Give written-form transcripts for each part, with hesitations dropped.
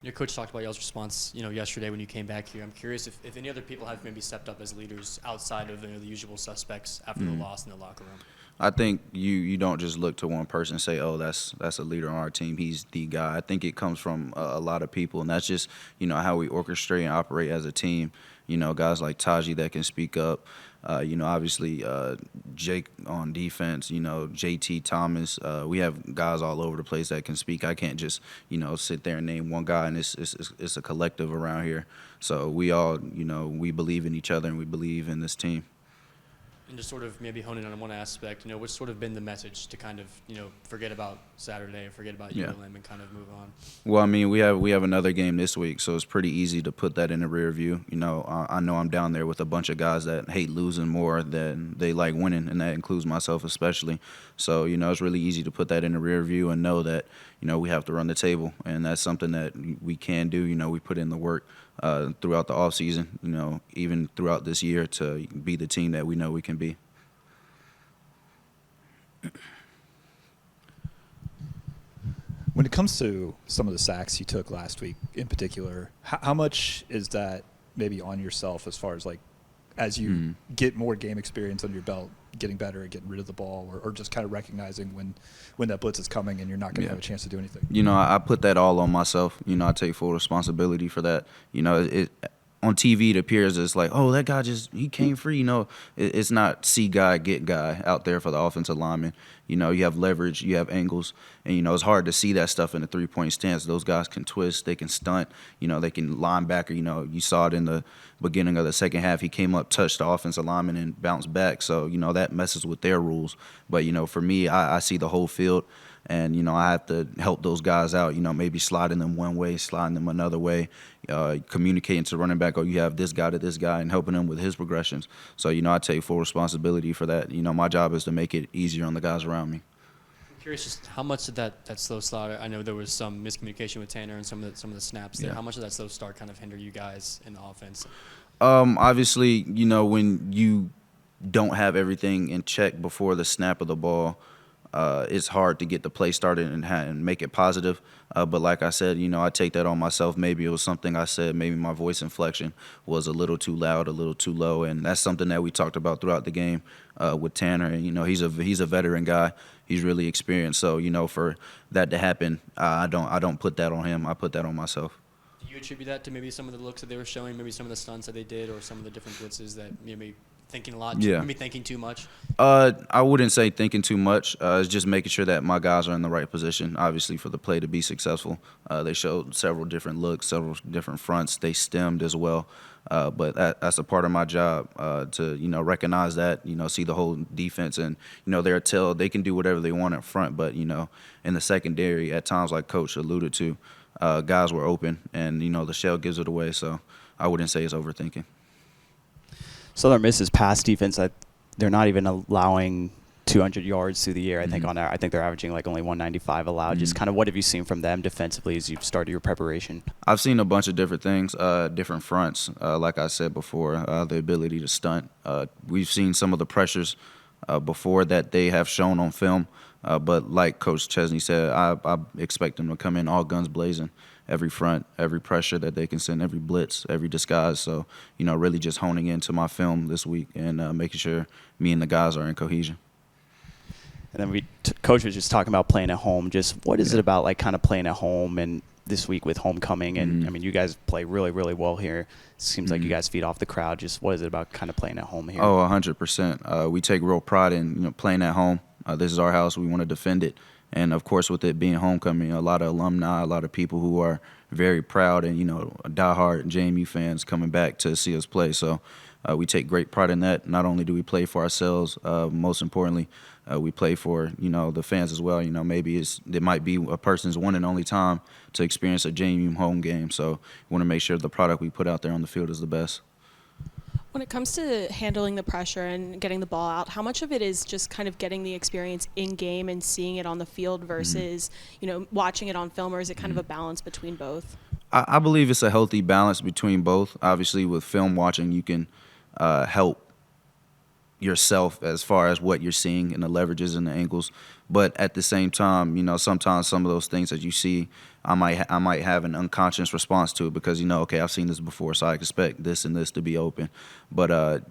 Your coach talked about y'all's response, yesterday when you came back here. I'm curious if any other people have maybe stepped up as leaders outside of the usual suspects after the loss in the locker room. I think you don't just look to one person and say, oh, that's a leader on our team. He's the guy. I think it comes from a lot of people, and that's just how we orchestrate and operate as a team. Guys like Taji that can speak up. Obviously Jake on defense. JT Thomas. We have guys all over the place that can speak. I can't just sit there and name one guy, and it's a collective around here. So we all we believe in each other and we believe in this team. And just sort of maybe honing on one aspect, what's sort of been the message to kind of, forget about Saturday, forget about ULM and kind of move on? Well, I mean, we have another game this week, so it's pretty easy to put that in the rear view. I know I'm down there with a bunch of guys that hate losing more than they like winning, and that includes myself especially. So, it's really easy to put that in the rear view and know that, we have to run the table, and that's something that we can do. We put in the work throughout the offseason, even throughout this year to be the team that we know we can be. When it comes to some of the sacks you took last week in particular, how much is that maybe on yourself as far as as you get more game experience under your belt, getting better at getting rid of the ball, or just kind of recognizing when that blitz is coming and you're not going to have a chance to do anything? I put that all on myself. I take full responsibility for that. On TV, it appears it's like, oh, that guy he came free. It's not see guy, get guy out there for the offensive lineman. You have leverage, you have angles, and, it's hard to see that stuff in the three-point stance. Those guys can twist, they can stunt, they can linebacker. You saw it in the beginning of the second half. He came up, touched the offensive lineman, and bounced back. So, that messes with their rules. But, for me, I see the whole field. And, I have to help those guys out, maybe sliding them one way, sliding them another way, communicating to running back, oh, you have this guy to this guy, and helping him with his progressions. So, I take full responsibility for that. My job is to make it easier on the guys around me. I'm curious just how much did that slow start? I know there was some miscommunication with Tanner and some of the snaps there. Yeah. How much did that slow start kind of hinder you guys in the offense? Obviously, when you don't have everything in check before the snap of the ball, it's hard to get the play started and make it positive. But like I said, I take that on myself. Maybe it was something I said. Maybe my voice inflection was a little too loud, a little too low. And that's something that we talked about throughout the game with Tanner. And, he's a veteran guy. He's really experienced. So, for that to happen, I don't put that on him. I put that on myself. Do you attribute that to maybe some of the looks that they were showing, maybe some of the stunts that they did, or some of the different blitzes that maybe thinking a lot, maybe thinking too much? I wouldn't say thinking too much. It's just making sure that my guys are in the right position, obviously, for the play to be successful. They showed several different looks, several different fronts. They stemmed as well. But that's a part of my job to, recognize that, see the whole defense. And, they can do whatever they want up front. But, in the secondary, at times, like Coach alluded to, guys were open. And, the shell gives it away. So I wouldn't say it's overthinking. Southern Miss's pass defense, they're not even allowing 200 yards through the air. I think I think they're averaging only 195 allowed. Just kind of what have you seen from them defensively as you've started your preparation? I've seen a bunch of different things, different fronts. Like I said before, the ability to stunt. We've seen some of the pressures before that they have shown on film. But like Coach Chesney said, I expect them to come in all guns blazing. Every front, every pressure that they can send, every blitz, every disguise. So, really just honing into my film this week and making sure me and the guys are in cohesion. And then Coach was just talking about playing at home. Just what is it about kind of playing at home and this week with homecoming? And I mean, you guys play really, really well here. It seems like you guys feed off the crowd. Just what is it about kind of playing at home here? Oh, 100%. We take real pride in playing at home. This is our house. We want to defend it. And, of course, with it being homecoming, a lot of alumni, a lot of people who are very proud and, diehard JMU fans coming back to see us play. So we take great pride in that. Not only do we play for ourselves, most importantly, we play for, the fans as well. Maybe it might be a person's one and only time to experience a JMU home game. So we want to make sure the product we put out there on the field is the best. When it comes to handling the pressure and getting the ball out, how much of it is just kind of getting the experience in game and seeing it on the field versus, watching it on film, or is it kind of a balance between both? I believe it's a healthy balance between both. Obviously, with film watching, you can help yourself as far as what you're seeing and the leverages and the angles. But at the same time, sometimes some of those things that you see, I might have an unconscious response to it because, okay, I've seen this before, so I expect this and this to be open. But,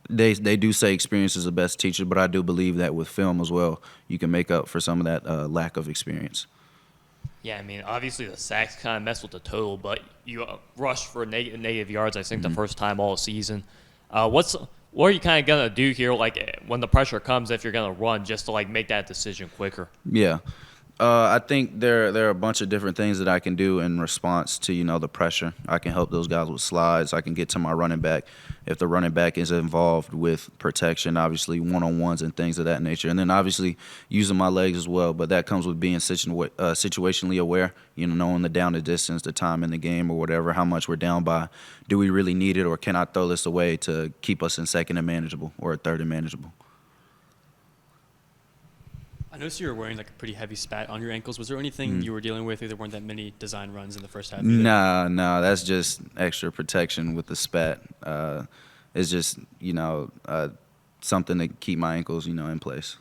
they do say experience is the best teacher, but I do believe that with film as well, you can make up for some of that lack of experience. Yeah, I mean, obviously the sacks kind of mess with the total, but you rushed for negative yards, I think, the first time all season. What are you kind of going to do here, like, when the pressure comes, if you're going to run, just to, like, make that decision quicker? Yeah. I think there are a bunch of different things that I can do in response to, the pressure. I can help those guys with slides. I can get to my running back. If the running back is involved with protection, obviously one-on-ones and things of that nature. And then obviously using my legs as well, but that comes with being situationally aware, knowing the down the distance, the time in the game or whatever, how much we're down by. Do we really need it, or can I throw this away to keep us in second and manageable or a third and manageable? I noticed you were wearing like a pretty heavy spat on your ankles. Was there anything you were dealing with? There weren't that many design runs in the first half. Nah, that's just extra protection with the spat. It's just something to keep my ankles in place.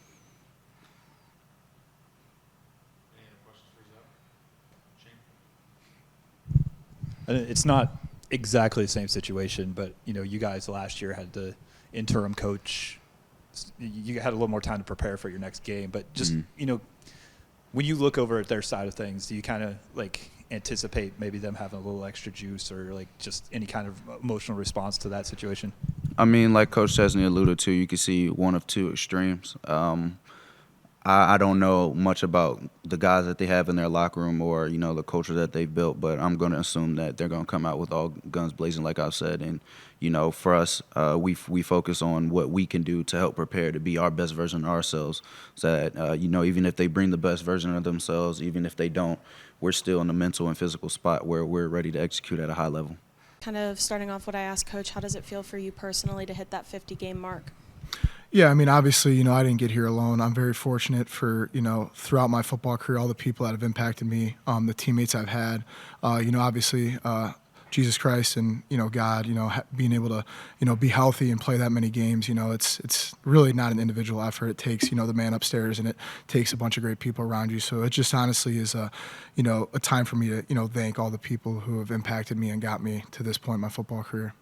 Any other questions for Shane? It's not exactly the same situation, but you guys last year had the interim coach. You had a little more time to prepare for your next game, but just when you look over at their side of things, do you kind of like anticipate maybe them having a little extra juice or like just any kind of emotional response to that situation? I mean, like Coach Chesney alluded to, you can see one of two extremes. I don't know much about the guys that they have in their locker room or, the culture that they've built, but I'm going to assume that they're going to come out with all guns blazing, like I've said. And, for us, we focus on what we can do to help prepare to be our best version of ourselves. So that, even if they bring the best version of themselves, even if they don't, we're still in a mental and physical spot where we're ready to execute at a high level. Kind of starting off what I asked Coach, how does it feel for you personally to hit that 50-game mark? Yeah, I mean, obviously, I didn't get here alone. I'm very fortunate for, throughout my football career, all the people that have impacted me, the teammates I've had, obviously, Jesus Christ and, God, being able to, be healthy and play that many games, it's really not an individual effort. It takes, the man upstairs, and it takes a bunch of great people around you. So it just honestly is a time for me to, thank all the people who have impacted me and got me to this point in my football career.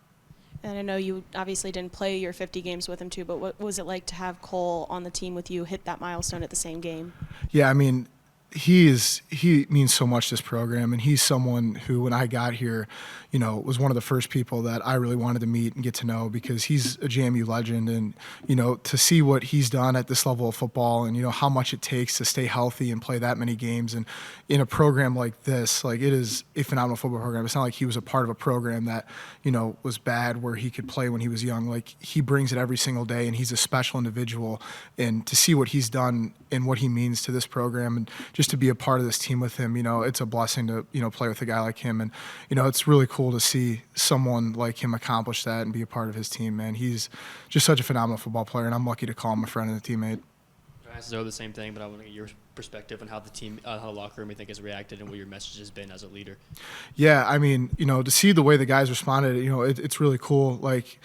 And I know you obviously didn't play your 50 games with him too, but what was it like to have Cole on the team with you hit that milestone at the same game? Yeah, I mean, he means so much to this program, and he's someone who, when I got here, was one of the first people that I really wanted to meet and get to know, because he's a JMU legend, and to see what he's done at this level of football, and how much it takes to stay healthy and play that many games, and in a program like this, like, it is a phenomenal football program. It's not like he was a part of a program that was bad where he could play when he was young. Like, he brings it every single day, and he's a special individual, and to see what he's done and what he means to this program, and just to be a part of this team with him, it's a blessing to, play with a guy like him. And, it's really cool to see someone like him accomplish that and be a part of his team, man. He's just such a phenomenal football player, and I'm lucky to call him a friend and a teammate. I asked Zoe the same thing, but I want to get your perspective on how the team, how the locker room, you think, has reacted and what your message has been as a leader. Yeah, I mean, to see the way the guys responded, it's really cool. Like,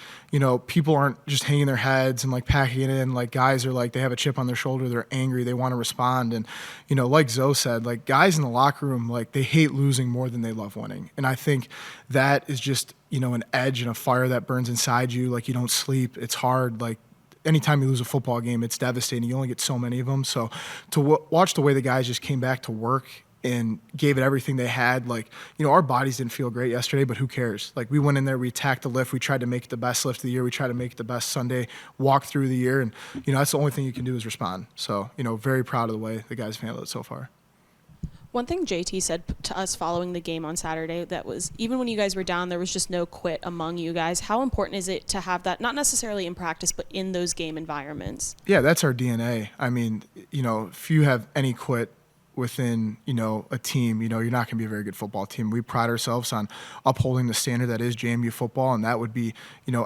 people aren't just hanging their heads and like packing it in. Like, guys are like, they have a chip on their shoulder, they're angry, they want to respond. And, like Zoe said, like, guys in the locker room, like, they hate losing more than they love winning. And I think that is just, an edge and a fire that burns inside you. Like, you don't sleep. It's hard. Like, anytime you lose a football game, it's devastating. You only get so many of them. So to watch the way the guys just came back to work and gave it everything they had, like, our bodies didn't feel great yesterday, but who cares? Like, we went in there, we attacked the lift, we tried to make it the best lift of the year, we tried to make it the best Sunday walk through the year, and, that's the only thing you can do is respond. So, very proud of the way the guys have handled it so far. One thing JT said to us following the game on Saturday, that was, even when you guys were down, there was just no quit among you guys. How important is it to have that, not necessarily in practice, but in those game environments? Yeah, that's our DNA. I mean, if you have any quit within, a team, you're not going to be a very good football team. We pride ourselves on upholding the standard that is JMU football, and that would be,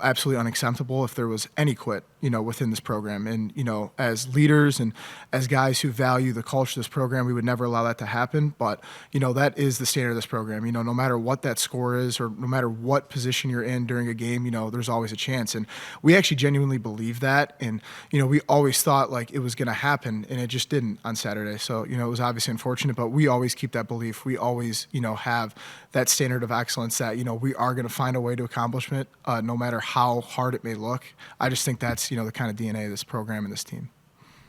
absolutely unacceptable if there was any quit within this program. And, as leaders and as guys who value the culture of this program, we would never allow that to happen. But, that is the standard of this program. No matter what that score is or no matter what position you're in during a game, there's always a chance. And we actually genuinely believe that. And, we always thought like it was going to happen, and it just didn't on Saturday. So, it was obviously unfortunate, but we always keep that belief. We always, have that standard of excellence that, we are going to find a way to accomplish it, no matter how hard it may look. I just think that's, the kind of DNA of this program and this team.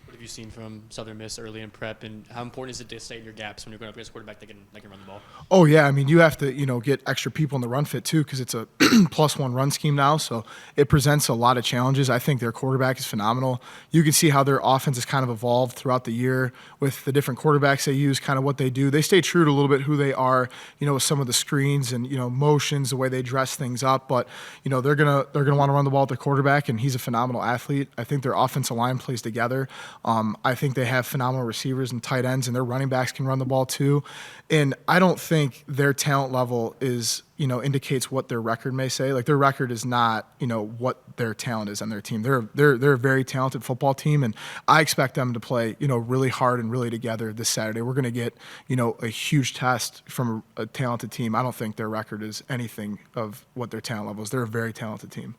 What have you seen from Southern Miss early in prep, and how important is it to stay in your gaps when you're going up against a quarterback that can run the ball? Oh, yeah. I mean, you have to, get extra people in the run fit, too, because it's a +1 run scheme now. So it presents a lot of challenges. I think their quarterback is phenomenal. You can see how their offense has kind of evolved throughout the year with the different quarterbacks they use, kind of what they do. They stay true to a little bit who they are, with some of the screens and, motions, the way they dress things up. But, they're going to want to run the ball with their quarterback, and he's a phenomenal athlete. I think their offensive line plays together. I think they have phenomenal receivers and tight ends, and their running backs can run the ball too. And I don't think their talent level is, indicates what their record may say. Like, their record is not, what their talent is on their team. They're a very talented football team, and I expect them to play, really hard and really together this Saturday. We're going to get, a huge test from a talented team. I don't think their record is anything of what their talent level is. They're a very talented team.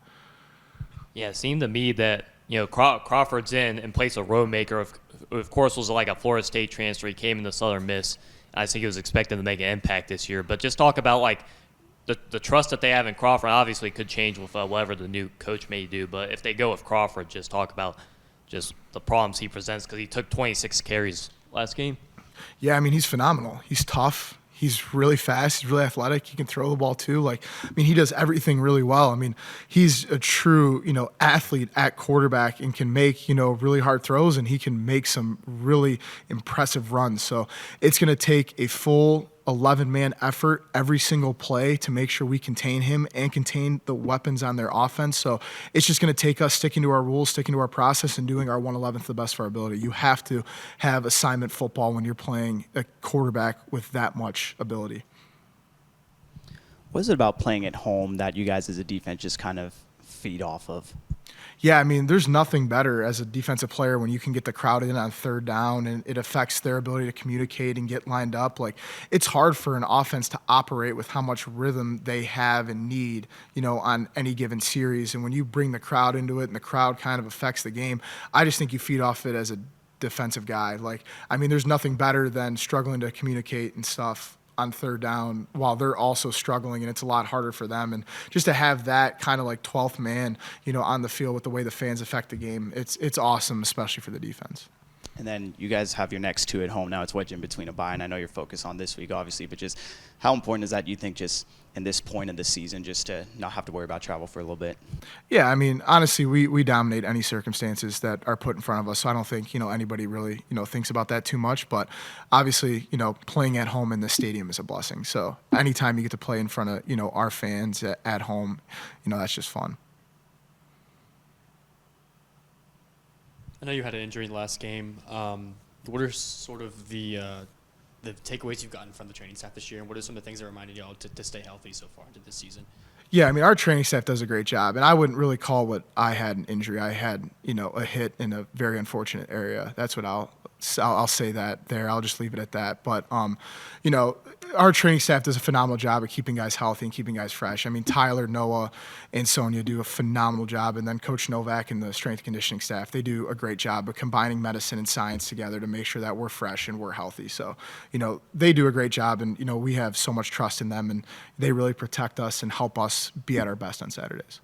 Yeah, it seemed to me that, Crawford's in place of Roadmaker. Of course, was like a Florida State transfer. He came into Southern Miss. I think he was expecting to make an impact this year. But just talk about, like, the trust that they have in Crawford. Obviously could change with whatever the new coach may do. But if they go with Crawford, just talk about just the problems he presents, because he took 26 carries last game. Yeah, I mean, he's phenomenal. He's tough. He's really fast. He's really athletic. He can throw the ball too. He does everything really well. I mean, he's a true, athlete at quarterback and can make, really hard throws, and he can make some really impressive runs. So it's going to take a full 11-man effort every single play to make sure we contain him and contain the weapons on their offense. So it's just going to take us sticking to our rules, sticking to our process, and doing our 1/11th the best of our ability. You have to have assignment football when you're playing a quarterback with that much ability. What is it about playing at home that you guys as a defense just kind of feed off of? Yeah, I mean, there's nothing better as a defensive player when you can get the crowd in on third down and it affects their ability to communicate and get lined up. It's hard for an offense to operate with how much rhythm they have and need, on any given series. And when you bring the crowd into it and the crowd kind of affects the game, I just think you feed off it as a defensive guy. There's nothing better than struggling to communicate and stuff on third down while they're also struggling, and it's a lot harder for them. And just to have that kind of 12th man, on the field with the way the fans affect the game, it's awesome, especially for the defense. And then you guys have your next two at home. Now it's wedged in between a bye, and I know you're focused on this week, obviously, but just how important is that, you think, just in this point in the season, just to not have to worry about travel for a little bit? Yeah, I mean, honestly, we dominate any circumstances that are put in front of us, so I don't think, anybody really, thinks about that too much. But obviously, playing at home in the stadium is a blessing. So anytime you get to play in front of, our fans at home, that's just fun. I know you had an injury in the last game. What are sort of the takeaways you've gotten from the training staff this year, and what are some of the things that reminded y'all to stay healthy so far into this season? Yeah, I mean, our training staff does a great job, and I wouldn't really call what I had an injury. I had, a hit in a very unfortunate area. That's what I'll say that there. I'll just leave it at that. But, our training staff does a phenomenal job of keeping guys healthy and keeping guys fresh. I mean, Tyler, Noah, and Sonia do a phenomenal job. And then Coach Novak and the strength and conditioning staff, they do a great job of combining medicine and science together to make sure that we're fresh and we're healthy. So, they do a great job. And, we have so much trust in them, and they really protect us and help us be at our best on Saturdays.